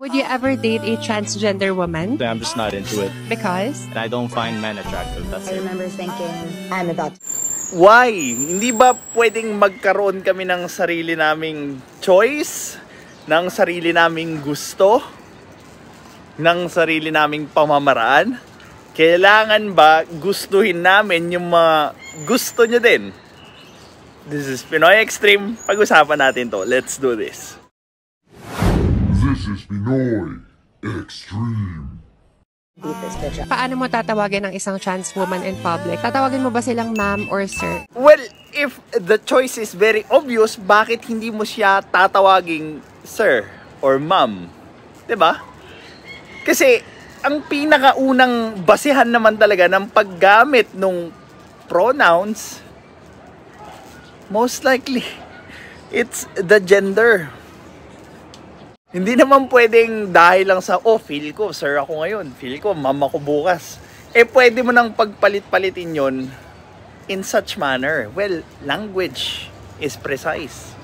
Would you ever date a transgender woman? I'm just not into it. Because? And I don't find men attractive. That's I it. remember thinking, I'm about. Why? Hindi ba pwedeng magkaroon kami ng sarili naming choice? Ng sarili naming gusto? Ng sarili naming pamamaraan? Kailangan ba gustuhin namin yung mga gusto nyo din? This is Pinoy Extreme. Pag-usapan natin to. Let's do this. This is Pinoy Extreme. Beat this bitch up. Paano mo tatawagin ang isang trans woman in public? Tatawagin mo ba silang ma'am or sir? Well, if the choice is very obvious, bakit hindi mo siya tatawaging sir or ma'am? 'Di ba? Kasi ang pinakaunang basehan naman talaga ng paggamit ng pronouns, most likely it's the gender. Hindi naman pwedeng dahil lang sa, oh, feel ko, sir ako ngayon. Feel ko, ma'am ako bukas. Pwede mo nang pagpalit-palitin yon in such manner. Well, language is precise.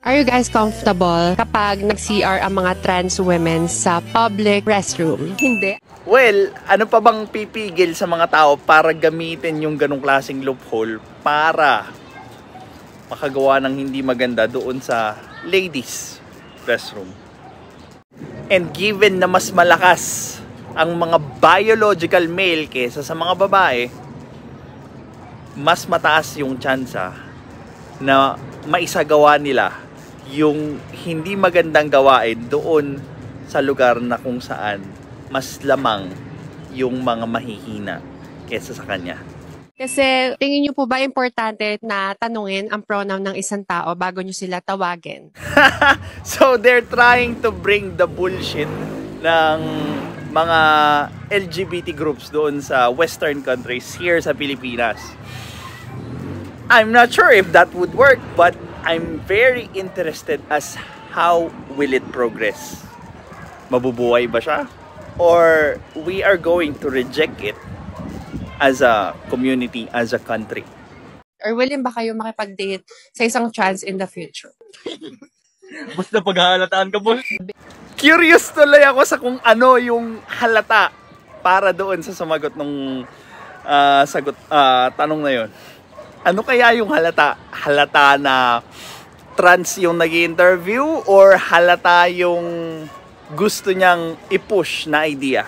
Are you guys comfortable kapag nag-CR ang mga trans women sa public restroom? Hindi. Well, ano pa bang pipigil sa mga tao para gamitin yung ganong klaseng loophole para makagawa ng hindi maganda doon sa ladies restroom? And given na mas malakas ang mga biological male kesa sa mga babae, mas mataas yung tsansa na maisagawa nila yung hindi magandang gawain doon sa lugar na kung saan mas lamang yung mga mahihina kesa sa kanya. Kasi tingin niyo po ba importante na tanungin ang pronoun ng isang tao bago niyo sila tawagin? So they're trying to bring the bullshit ng mga LGBT groups doon sa Western countries here sa Pilipinas. I'm not sure if that would work, but I'm very interested as how will it progress. Mabubuhay ba siya? Or we are going to reject it as a community, as a country? Or willing ba kayo makipag-date sa isang trans in the future? Basta paghahalataan ka, boss. Curious tuloy ako sa kung ano yung halata para doon sa sumagot ng tanong na yon. Ano kaya yung halata? Halata na trans yung nag-interview or halata yung gusto niyang i-push na idea?